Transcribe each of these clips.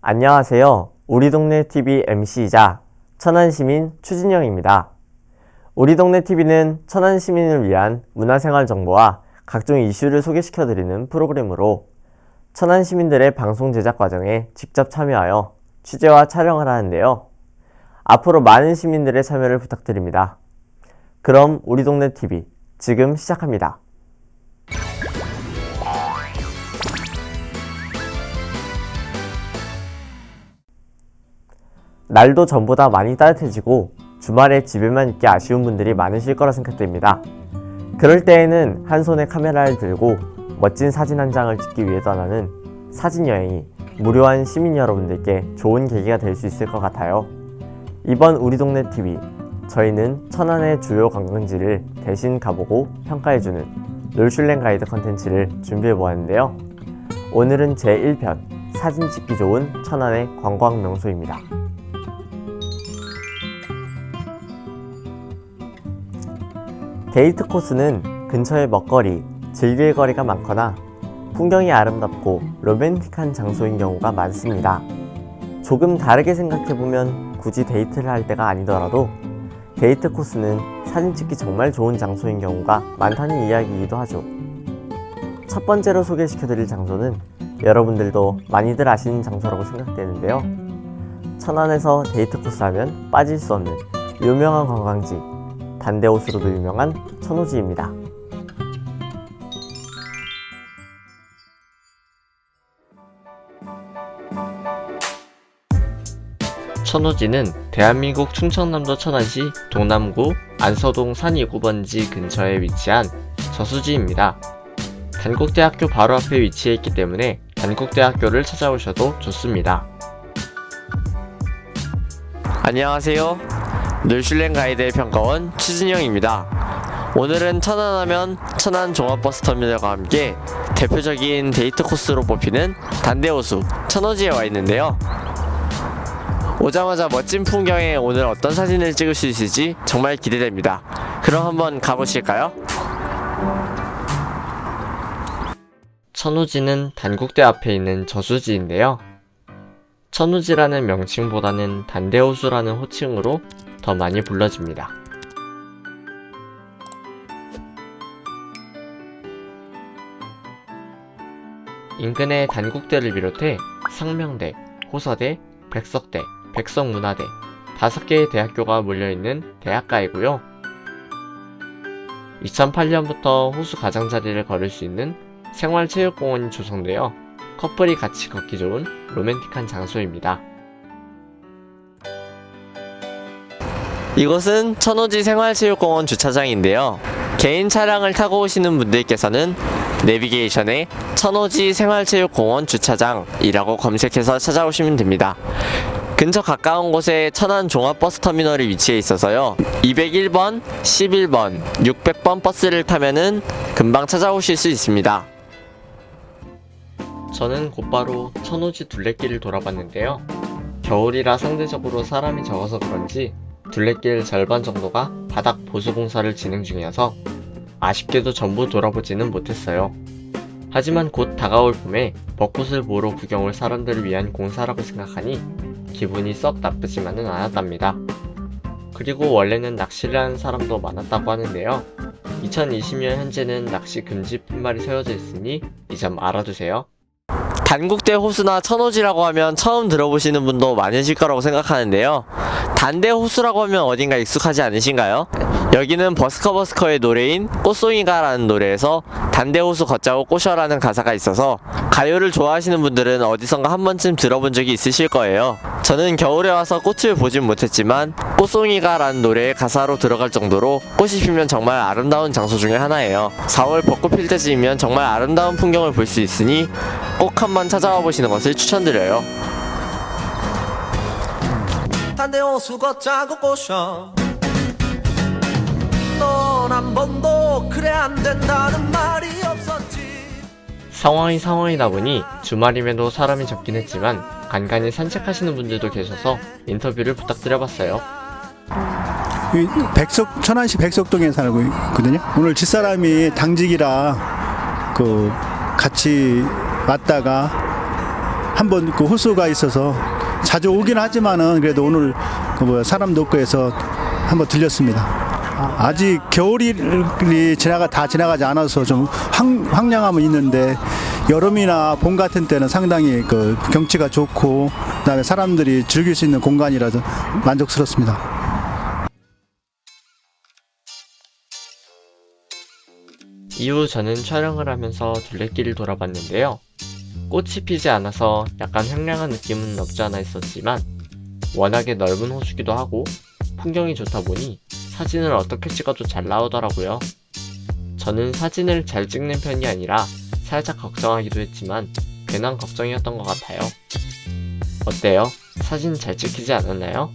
안녕하세요. 우리 동네 TV MC이자 천안시민 추진영입니다. 우리 동네 TV는 천안시민을 위한 문화생활 정보와 각종 이슈를 소개시켜드리는 프로그램으로 천안시민들의 방송 제작 과정에 직접 참여하여 취재와 촬영을 하는데요. 앞으로 많은 시민들의 참여를 부탁드립니다. 그럼 우리 동네 TV 지금 시작합니다. 날도 전보다 많이 따뜻해지고 주말에 집에만 있기 아쉬운 분들이 많으실 거라 생각됩니다. 그럴 때에는 한 손에 카메라를 들고 멋진 사진 한 장을 찍기 위해 떠나는 사진여행이 무료한 시민 여러분들께 좋은 계기가 될 수 있을 것 같아요. 이번 우리 동네 TV, 저희는 천안의 주요 관광지를 대신 가보고 평가해주는 롤슐랭 가이드 컨텐츠를 준비해보았는데요. 오늘은 제1편 사진 찍기 좋은 천안의 관광 명소입니다. 데이트 코스는 근처에 먹거리, 즐길 거리가 많거나 풍경이 아름답고 로맨틱한 장소인 경우가 많습니다. 조금 다르게 생각해보면 굳이 데이트를 할 때가 아니더라도 데이트 코스는 사진 찍기 정말 좋은 장소인 경우가 많다는 이야기이기도 하죠. 첫 번째로 소개시켜드릴 장소는 여러분들도 많이들 아시는 장소라고 생각되는데요. 천안에서 데이트 코스 하면 빠질 수 없는 유명한 관광지, 단대호수로도 유명한 천호지입니다. 천호지는 대한민국 충청남도 천안시 동남구 안서동 산 2구번지 근처에 위치한 저수지입니다. 단국대학교 바로 앞에 위치해 있기 때문에 단국대학교를 찾아오셔도 좋습니다. 안녕하세요. 롤슐랭 가이드의 평가원 추진영입니다. 오늘은 천안하면 천안종합버스터미널과 함께 대표적인 데이트 코스로 뽑히는 단대호수 천호지에 와 있는데요. 오자마자 멋진 풍경에 오늘 어떤 사진을 찍을 수 있을지 정말 기대됩니다. 그럼 한번 가보실까요? 천호지는 단국대 앞에 있는 저수지인데요. 천호지라는 명칭보다는 단대호수라는 호칭으로 더 많이 불러집니다. 인근의 단국대를 비롯해 상명대, 호서대, 백석대, 백석문화대 5개의 대학교가 몰려있는 대학가이고요. 2008년부터 호수 가장자리를 걸을 수 있는 생활체육공원이 조성되어 커플이 같이 걷기 좋은 로맨틱한 장소입니다. 이곳은 천호지 생활체육공원 주차장인데요. 개인 차량을 타고 오시는 분들께서는 내비게이션에 천호지 생활체육공원 주차장이라고 검색해서 찾아오시면 됩니다. 근처 가까운 곳에 천안 종합버스터미널이 위치해 있어서요. 201번, 11번, 600번 버스를 타면은 금방 찾아오실 수 있습니다. 저는 곧바로 천호지 둘레길을 돌아봤는데요. 겨울이라 상대적으로 사람이 적어서 그런지 둘레길 절반 정도가 바닥 보수공사를 진행 중이어서 아쉽게도 전부 돌아보지는 못했어요. 하지만 곧 다가올 봄에 벚꽃을 보러 구경 올 사람들을 위한 공사라고 생각하니 기분이 썩 나쁘지만은 않았답니다. 그리고 원래는 낚시를 하는 사람도 많았다고 하는데요. 2020년 현재는 낚시 금지 팻말이 세워져 있으니 이 점 알아두세요. 단국대 호수나 천호지라고 하면 처음 들어보시는 분도 많으실 거라고 생각하는데요. 단대호수라고 하면 어딘가 익숙하지 않으신가요? 여기는 버스커버스커의 노래인 꽃송이가 라는 노래에서 단대호수 걷자고 꼬셔라는 가사가 있어서 가요를 좋아하시는 분들은 어디선가 한 번쯤 들어본 적이 있으실 거예요. 저는 겨울에 와서 꽃을 보진 못했지만 꽃송이가 라는 노래의 가사로 들어갈 정도로 꽃이 피면 정말 아름다운 장소 중에 하나예요. 4월 벚꽃 필 때쯤이면 정말 아름다운 풍경을 볼 수 있으니 꼭 한번 찾아와 보시는 것을 추천드려요. 단대호수 걷자고 꼬셔 넌 한 번도 그래 안 된다는 말이 없었지. 상황이다 보니 주말임에도 사람이 적긴 했지만 간간히 산책하시는 분들도 계셔서 인터뷰를 부탁드려봤어요. 천안시 백석동에 살고 있거든요. 오늘 집사람이 당직이라 같이 왔다가 한번 그 호수가 있어서 자주 오긴 하지만은 그래도 오늘 사람도 없고 해서 한번 들렸습니다. 아직 겨울이 다 지나가지 않아서 좀 황량함은 있는데 여름이나 봄 같은 때는 상당히 그 경치가 좋고 그다음에 사람들이 즐길 수 있는 공간이라서 만족스럽습니다. 이후 저는 촬영을 하면서 둘레길을 돌아봤는데요. 꽃이 피지 않아서 약간 황량한 느낌은 없지 않아 있었지만 워낙에 넓은 호수기도 하고 풍경이 좋다 보니 사진을 어떻게 찍어도 잘 나오더라고요. 저는 사진을 잘 찍는 편이 아니라 살짝 걱정하기도 했지만 괜한 걱정이었던 것 같아요. 어때요? 사진 잘 찍히지 않았나요?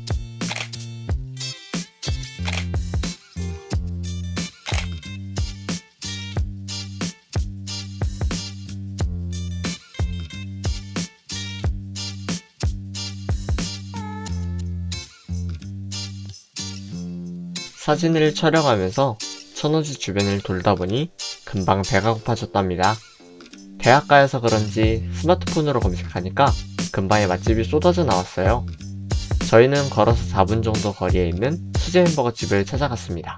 사진을 촬영하면서 천호지 주변을 돌다 보니 금방 배가 고파졌답니다. 대학가여서 그런지 스마트폰으로 검색하니까 근방에 맛집이 쏟아져 나왔어요. 저희는 걸어서 4분 정도 거리에 있는 수제 햄버거 집을 찾아갔습니다.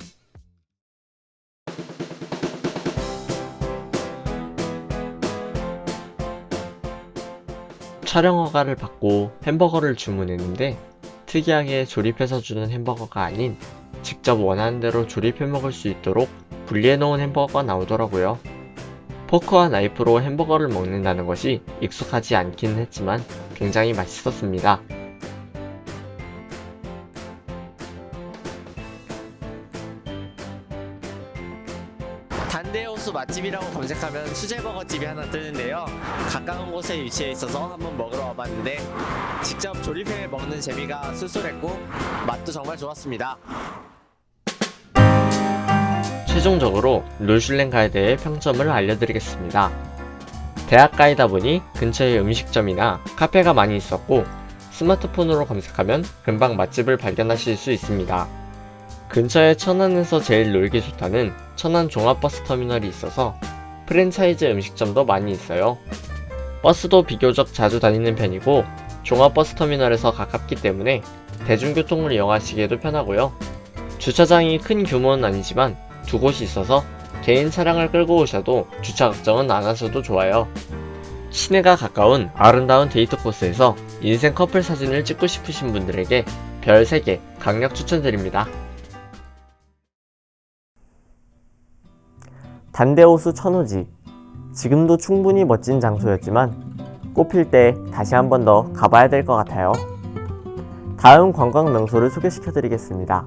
촬영 허가를 받고 햄버거를 주문했는데 특이하게 조립해서 주는 햄버거가 아닌 직접 원하는 대로 조립해 먹을 수 있도록 분리해 놓은 햄버거가 나오더라고요. 포크와 나이프로 햄버거를 먹는다는 것이 익숙하지 않기는 했지만 굉장히 맛있었습니다. 단대호수 맛집이라고 검색하면 수제버거집이 하나 뜨는데요. 가까운 곳에 위치해 있어서 한번 먹으러 와봤는데 직접 조립해 먹는 재미가 쏠쏠했고 맛도 정말 좋았습니다. 최종적으로 룰슐랭가에 대해 평점을 알려드리겠습니다. 대학가이다 보니 근처에 음식점이나 카페가 많이 있었고 스마트폰으로 검색하면 금방 맛집을 발견하실 수 있습니다. 근처에 천안에서 제일 놀기 좋다는 천안 종합버스터미널이 있어서 프랜차이즈 음식점도 많이 있어요. 버스도 비교적 자주 다니는 편이고 종합버스터미널에서 가깝기 때문에 대중교통을 이용하시기에도 편하고요. 주차장이 큰 규모는 아니지만 두 곳이 있어서 개인 차량을 끌고 오셔도 주차 걱정은 안 하셔도 좋아요. 시내가 가까운 아름다운 데이트 코스에서 인생 커플 사진을 찍고 싶으신 분들에게 별 3개 강력 추천드립니다. 단대호수 천호지. 지금도 충분히 멋진 장소였지만 꽃필 때 다시 한 번 더 가봐야 될 것 같아요. 다음 관광 명소를 소개시켜드리겠습니다.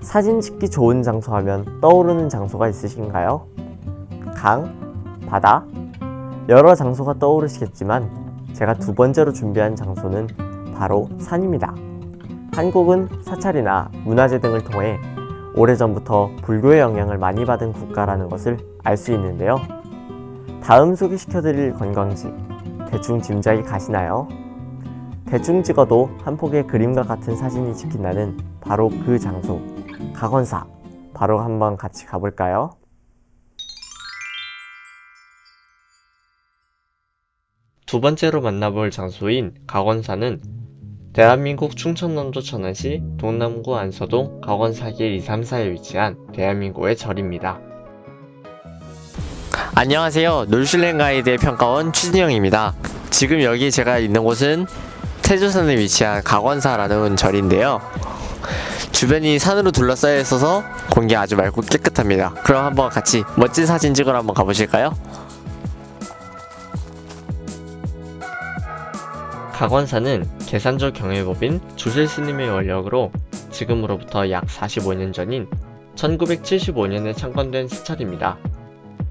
사진 찍기 좋은 장소 하면 떠오르는 장소가 있으신가요? 강, 바다, 여러 장소가 떠오르시겠지만 제가 두 번째로 준비한 장소는 바로 산입니다. 한국은 사찰이나 문화재 등을 통해 오래전부터 불교의 영향을 많이 받은 국가라는 것을 알 수 있는데요. 다음 소개시켜드릴 관광지, 대충 짐작이 가시나요? 대충 찍어도 한 폭의 그림과 같은 사진이 찍힌다는 바로 그 장소, 가건사. 바로 한번 같이 가볼까요? 두 번째로 만나볼 장소인 가건사는 대한민국 충청남도 천안시 동남구 안서동 가건사길 234에 위치한 대한민국의 절입니다. 안녕하세요. 놀슐랭 가이드의 평가원 추진영입니다. 지금 여기 제가 있는 곳은 태조산에 위치한 가건사라는 절인데요. 주변이 산으로 둘러싸여 있어서 공기 아주 맑고 깨끗합니다. 그럼 한번 같이 멋진 사진 찍으러 한번 가보실까요? 가건사는 계산조 경외법인 조실스님의 원력으로 지금으로부터 약 45년 전인 1975년에 창건된 사찰입니다.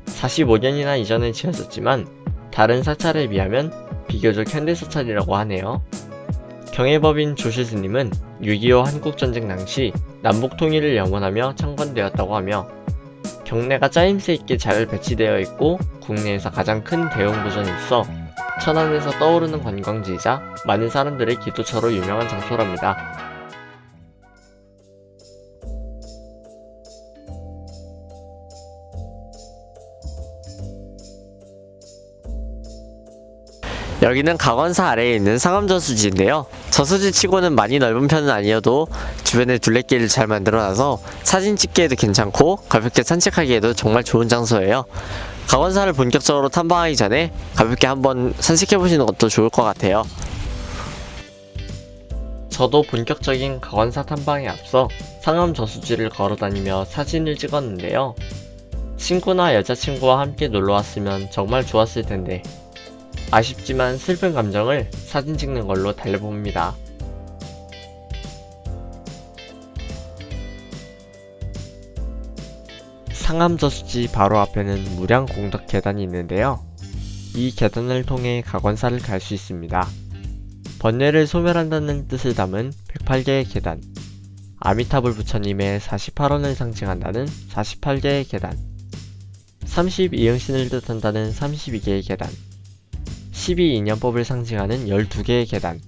45년이나 이전에 지어졌지만 다른 사찰에 비하면 비교적 현대 사찰이라고 하네요. 경외법인 조실스님은 6.25 한국전쟁 당시 남북 통일을 염원하며 창건되었다고 하며 경내가 짜임새 있게 잘 배치되어 있고 국내에서 가장 큰 대형 도전이 있어 천안에서 떠오르는 관광지이자 많은 사람들의 기도처로 유명한 장소랍니다. 여기는 각원사 아래에 있는 상암저수지인데요. 저수지 치고는 많이 넓은 편은 아니어도 주변에 둘레길을 잘 만들어놔서 사진 찍기에도 괜찮고 가볍게 산책하기에도 정말 좋은 장소예요. 각원사를 본격적으로 탐방하기 전에 가볍게 한번 산책해보시는 것도 좋을 것 같아요. 저도 본격적인 각원사 탐방에 앞서 상암 저수지를 걸어다니며 사진을 찍었는데요. 친구나 여자친구와 함께 놀러왔으면 정말 좋았을 텐데 아쉽지만 슬픈 감정을 사진 찍는 걸로 달래봅니다. 상암 저수지 바로 앞에는 무량 공덕 계단이 있는데요. 이 계단을 통해 각원사를 갈 수 있습니다. 번뇌를 소멸한다는 뜻을 담은 108개의 계단, 아미타불 부처님의 48원을 상징한다는 48개의 계단, 32응신을 뜻한다는 32개의 계단, 12인연법을 상징하는 12개의 계단,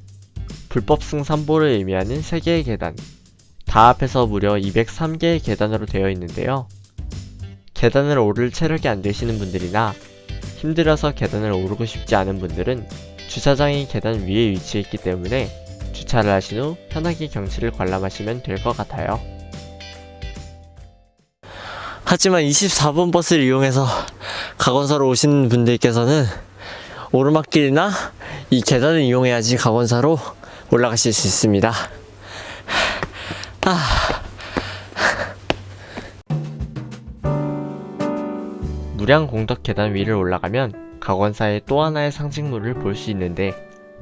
불법승삼보를 의미하는 3개의 계단, 다 합해서 무려 203개의 계단으로 되어 있는데요. 계단을 오를 체력이 안 되시는 분들이나 힘들어서 계단을 오르고 싶지 않은 분들은 주차장이 계단 위에 위치해 있기 때문에 주차를 하신 후 편하게 경치를 관람하시면 될 것 같아요. 하지만 24번 버스를 이용해서 각원사로 오신 분들께서는 오르막길이나 이 계단을 이용해야지 각원사로 올라가실 수 있습니다. 무량 공덕 계단 위를 올라가면 각원사의 또 하나의 상징물을 볼 수 있는데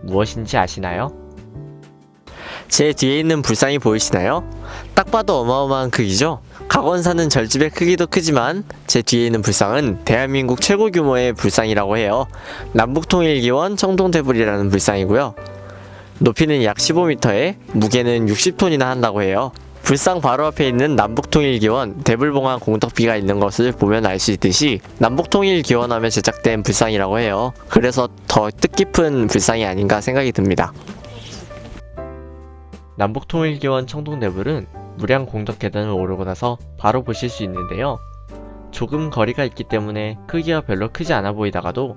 무엇인지 아시나요? 제 뒤에 있는 불상이 보이시나요? 딱 봐도 어마어마한 크기죠? 각원사는 절집의 크기도 크지만 제 뒤에 있는 불상은 대한민국 최고 규모의 불상이라고 해요. 남북통일기원 청동대불이라는 불상이고요. 높이는 약 15m에 무게는 60톤이나 한다고 해요. 불상 바로 앞에 있는 남북통일기원 대불봉안 공덕비가 있는 것을 보면 알 수 있듯이 남북통일기원하며 제작된 불상이라고 해요. 그래서 더 뜻깊은 불상이 아닌가 생각이 듭니다. 남북통일기원 청동대불은 무량 공덕 계단을 오르고 나서 바로 보실 수 있는데요. 조금 거리가 있기 때문에 크기가 별로 크지 않아 보이다가도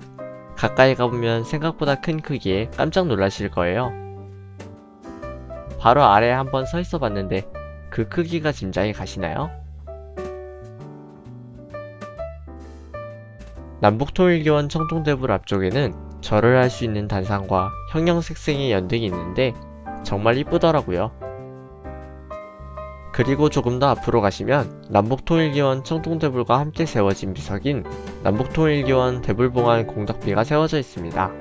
가까이 가보면 생각보다 큰 크기에 깜짝 놀라실 거예요. 바로 아래에 한번 서 있어 봤는데 그 크기가 짐작이 가시나요? 남북통일기원 청동대불 앞쪽에는 절을 할 수 있는 단상과 형형색색의 연등이 있는데 정말 이쁘더라고요. 그리고 조금 더 앞으로 가시면 남북통일기원 청동대불과 함께 세워진 비석인 남북통일기원 대불봉안 공덕비가 세워져 있습니다.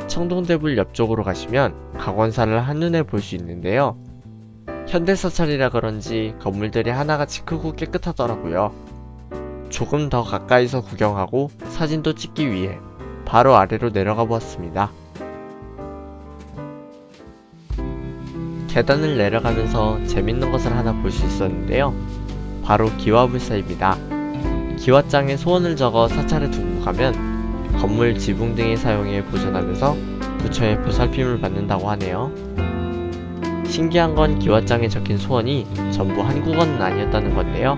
청동대불 옆쪽으로 가시면 각원사를 한눈에 볼 수 있는데요. 현대사찰이라 그런지 건물들이 하나같이 크고 깨끗하더라고요. 조금 더 가까이서 구경하고 사진도 찍기 위해 바로 아래로 내려가 보았습니다. 계단을 내려가면서 재밌는 것을 하나 볼 수 있었는데요. 바로 기와불사입니다. 기와장에 소원을 적어 사찰에 두고 가면 건물 지붕 등을 사용해 보존하면서 부처의 보살핌을 받는다고 하네요. 신기한 건 기와장에 적힌 소원이 전부 한국어는 아니었다는 건데요.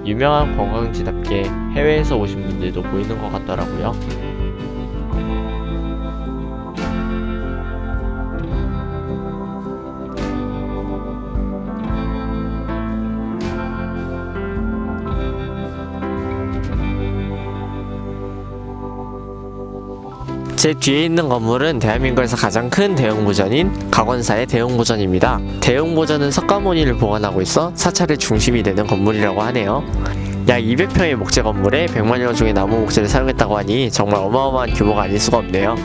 유명한 관광지답게 해외에서 오신 분들도 보이는 것 같더라고요. 제 뒤에 있는 건물은 대한민국에서 가장 큰 대형보전인 각원사의 대형보전입니다. 대형보전은 석가모니를 보관하고 있어 사찰의 중심이 되는 건물이라고 하네요. 약 200평의 목재 건물에 100만여 종의 나무 목재를 사용했다고 하니 정말 어마어마한 규모가 아닐 수가 없네요.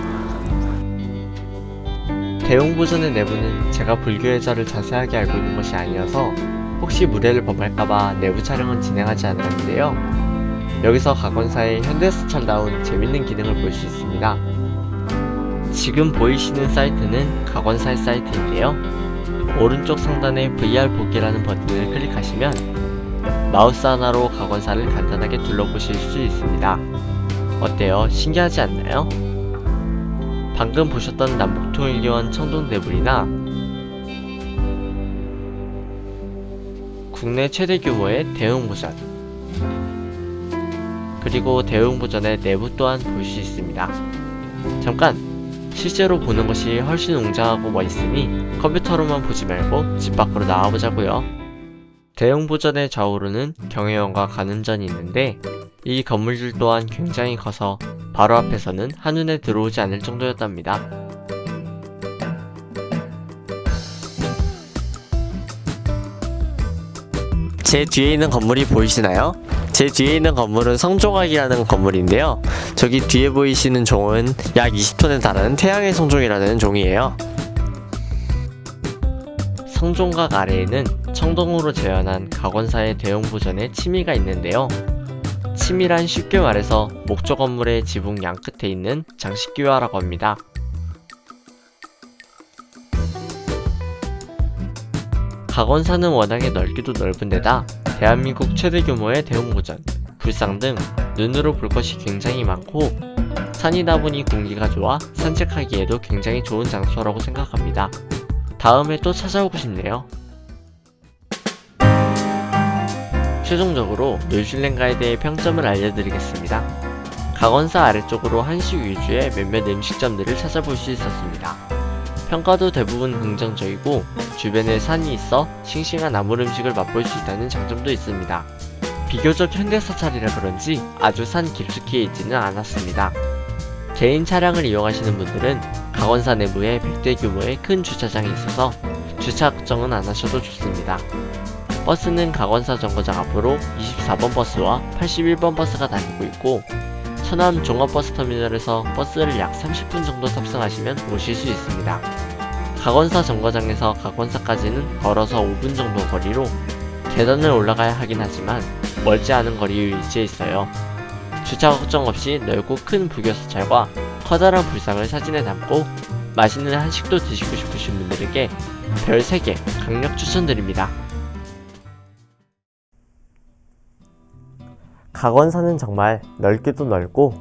대웅보전의 내부는 제가 불교의자를 자세하게 알고 있는 것이 아니어서 혹시 무례를 범할까봐 내부 촬영은 진행하지 않았는데요. 여기서 각원사의 현대사찰다운 재밌는 기능을 볼 수 있습니다. 지금 보이시는 사이트는 각원사의 사이트인데요. 오른쪽 상단에 VR 보기라는 버튼을 클릭하시면 마우스 하나로 각원사를 간단하게 둘러보실 수 있습니다. 어때요? 신기하지 않나요? 방금 보셨던 남북통일교원 청동대불이나 국내 최대 규모의 대웅보전, 그리고 대웅보전의 내부 또한 볼 수 있습니다. 잠깐! 실제로 보는 것이 훨씬 웅장하고 멋있으니 컴퓨터로만 보지 말고 집 밖으로 나와보자고요. 대웅보전의 좌우로는 경혜원과 간운전이 있는데 이 건물들 또한 굉장히 커서 바로 앞에서는 한눈에 들어오지 않을 정도였답니다. 제 뒤에 있는 건물이 보이시나요? 제 뒤에 있는 건물은 성종학이라는 건물인데요. 저기 뒤에 보이시는 종은 약 20톤에 달하는 태양의 성종이라는 종이에요. 성종각 아래에는 청동으로 재현한 각원사의 대웅보전의 치미가 있는데요. 치미란 쉽게 말해서 목조 건물의 지붕 양끝에 있는 장식기와라고 합니다. 각원사는 워낙에 넓기도 넓은 데다 대한민국 최대 규모의 대웅보전, 불상 등 눈으로 볼 것이 굉장히 많고 산이다 보니 공기가 좋아 산책하기에도 굉장히 좋은 장소라고 생각합니다. 다음에 또 찾아오고 싶네요. 최종적으로 뉴질랜드에 대해 평점을 알려드리겠습니다. 각원사 아래쪽으로 한식 위주의 몇몇 음식점들을 찾아볼 수 있었습니다. 평가도 대부분 긍정적이고 주변에 산이 있어 싱싱한 나물 음식을 맛볼 수 있다는 장점도 있습니다. 비교적 현대사찰이라 그런지 아주 산 깊숙이에 있지는 않았습니다. 개인 차량을 이용하시는 분들은 각원사 내부에 100대 규모의 큰 주차장이 있어서 주차 걱정은 안 하셔도 좋습니다. 버스는 각원사 정거장 앞으로 24번 버스와 81번 버스가 다니고 있고 서남 종합버스터미널에서 버스를 약 30분 정도 탑승하시면 오실 수 있습니다. 각원사 정거장에서 각원사까지는 걸어서 5분 정도 거리로 계단을 올라가야 하긴 하지만 멀지 않은 거리에 위치해 있어요. 주차 걱정 없이 넓고 큰 불교사찰과 커다란 불상을 사진에 담고 맛있는 한식도 드시고 싶으신 분들에게 별 3개 강력 추천드립니다. 각원사는 정말 넓기도 넓고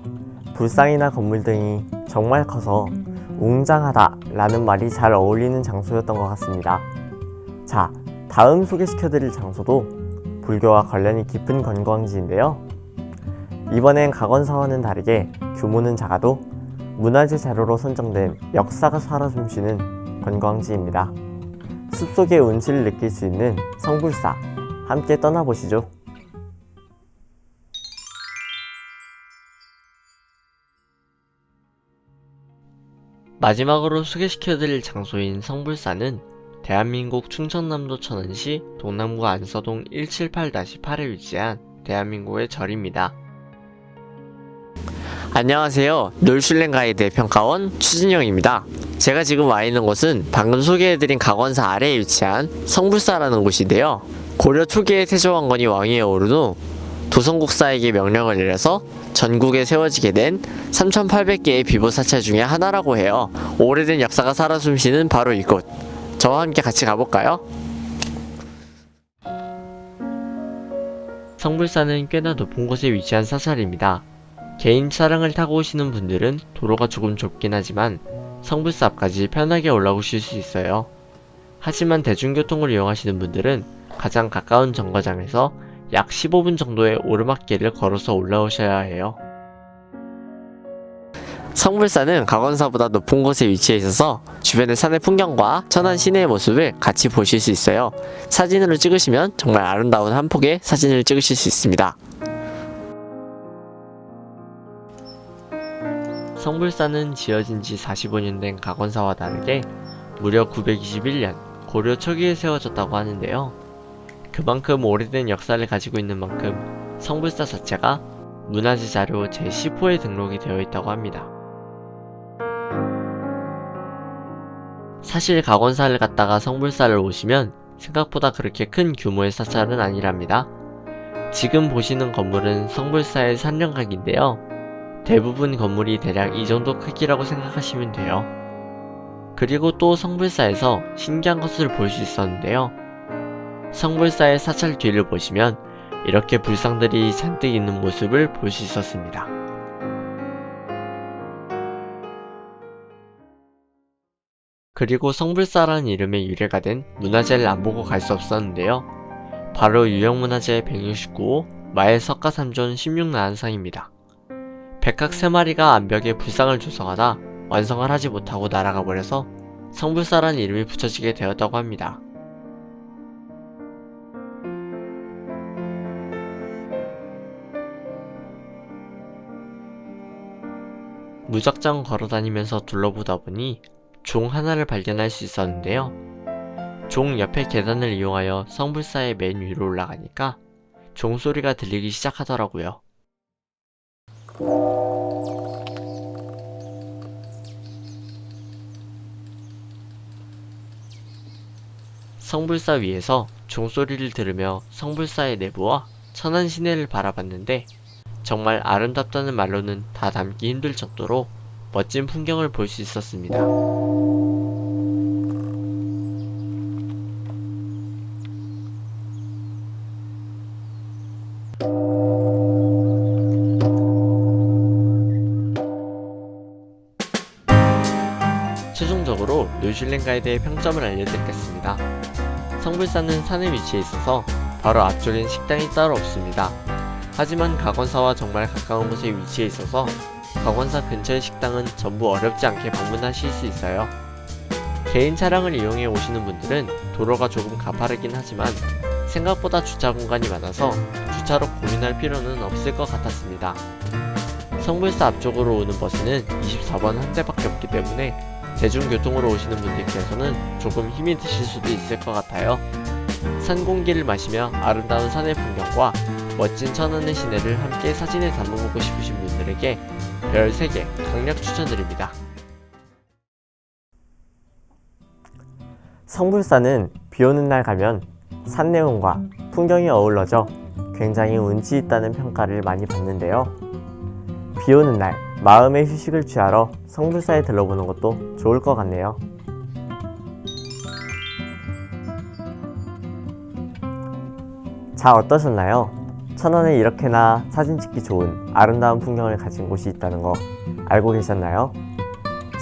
불상이나 건물 등이 정말 커서 웅장하다 라는 말이 잘 어울리는 장소였던 것 같습니다. 자, 다음 소개시켜드릴 장소도 불교와 관련이 깊은 관광지인데요. 이번엔 각원사와는 다르게 규모는 작아도 문화재 자료로 선정된 역사가 살아 숨쉬는 관광지입니다. 숲속의 운치를 느낄 수 있는 성불사, 함께 떠나보시죠. 마지막으로 소개시켜드릴 장소인 성불사는 대한민국 충청남도 천안시 동남구 안서동 178-8에 위치한 대한민국의 절입니다. 안녕하세요. 놀슐랭 가이드 평가원 추진영입니다. 제가 지금 와 있는 곳은 방금 소개해드린 각원사 아래에 위치한 성불사라는 곳인데요. 고려 초기에 태조왕건이 왕위에 오른 후 도성국사에게 명령을 내려서 전국에 세워지게 된 3,800개의 비보사찰 중에 하나라고 해요. 오래된 역사가 살아 숨쉬는 바로 이곳. 저와 함께 같이 가볼까요? 성불사는 꽤나 높은 곳에 위치한 사찰입니다. 개인 차량을 타고 오시는 분들은 도로가 조금 좁긴 하지만 성불사 앞까지 편하게 올라오실 수 있어요. 하지만 대중교통을 이용하시는 분들은 가장 가까운 정거장에서 약 15분 정도의 오르막길을 걸어서 올라오셔야 해요. 성불사는 각원사보다 높은 곳에 위치해 있어서 주변의 산의 풍경과 천안 시내의 모습을 같이 보실 수 있어요. 사진으로 찍으시면 정말 아름다운 한 폭의 사진을 찍으실 수 있습니다. 성불사는 지어진 지 45년 된 각원사와 다르게 무려 921년 고려 초기에 세워졌다고 하는데요. 그만큼 오래된 역사를 가지고 있는 만큼 성불사 자체가 문화재 자료 제10호에 등록이 되어 있다고 합니다. 사실 각원사를 갔다가 성불사를 오시면 생각보다 그렇게 큰 규모의 사찰은 아니랍니다. 지금 보시는 건물은 성불사의 산령각인데요. 대부분 건물이 대략 이 정도 크기라고 생각하시면 돼요. 그리고 또 성불사에서 신기한 것을 볼 수 있었는데요. 성불사의 사찰 뒤를 보시면 이렇게 불상들이 잔뜩 있는 모습을 볼 수 있었습니다. 그리고 성불사라는 이름의 유래가 된 문화재를 안 보고 갈 수 없었는데요. 바로 유형문화재 169호 마의 석가삼존 16나한상입니다. 백학 3마리가 암벽에 불상을 조성하다 완성을 하지 못하고 날아가 버려서 성불사라는 이름이 붙여지게 되었다고 합니다. 무작정 걸어다니면서 둘러보다 보니 종 하나를 발견할 수 있었는데요. 종 옆에 계단을 이용하여 성불사의 맨 위로 올라가니까 종소리가 들리기 시작하더라고요. 성불사 위에서 종소리를 들으며 성불사의 내부와 천안 시내를 바라봤는데 정말 아름답다는 말로는 다 담기 힘들 정도로 멋진 풍경을 볼 수 있었습니다. 최종적으로 뉴질랜드 가이드의 평점을 알려드리겠습니다. 성불사는 산에 위치해 있어서 바로 앞쪽엔 식당이 따로 없습니다. 하지만 가건사와 정말 가까운 곳에 위치해 있어서 가건사 근처의 식당은 전부 어렵지 않게 방문하실 수 있어요. 개인 차량을 이용해 오시는 분들은 도로가 조금 가파르긴 하지만 생각보다 주차 공간이 많아서 주차로 고민할 필요는 없을 것 같았습니다. 성불사 앞쪽으로 오는 버스는 24번 한 대밖에 없기 때문에 대중교통으로 오시는 분들께서는 조금 힘이 드실 수도 있을 것 같아요. 산 공기를 마시며 아름다운 산의 풍경과 멋진 천안의 시내를 함께 사진에 담아보고 싶으신 분들에게 별 3개 강력 추천드립니다. 성불사는 비 오는 날 가면 산 내용과 풍경이 어우러져 굉장히 운치 있다는 평가를 많이 받는데요. 비 오는 날 마음의 휴식을 취하러 성불사에 들러보는 것도 좋을 것 같네요. 자, 어떠셨나요? 천안에 이렇게나 사진 찍기 좋은 아름다운 풍경을 가진 곳이 있다는 거 알고 계셨나요?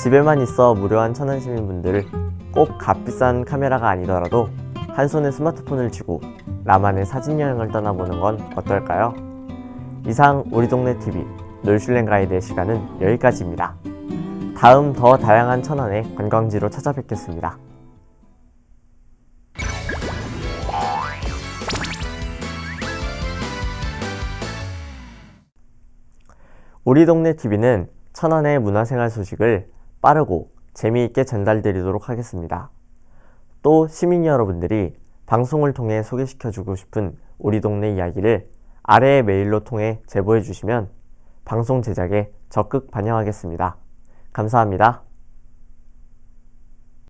집에만 있어 무료한 천안 시민분들 꼭 값비싼 카메라가 아니더라도 한 손에 스마트폰을 쥐고 나만의 사진 여행을 떠나보는 건 어떨까요? 이상 우리 동네 TV 놀슐랭 가이드의 시간은 여기까지입니다. 다음 더 다양한 천안의 관광지로 찾아뵙겠습니다. 우리 동네 TV는 천안의 문화생활 소식을 빠르고 재미있게 전달드리도록 하겠습니다. 또 시민 여러분들이 방송을 통해 소개시켜주고 싶은 우리 동네 이야기를 아래의 메일로 통해 제보해 주시면 방송 제작에 적극 반영하겠습니다. 감사합니다.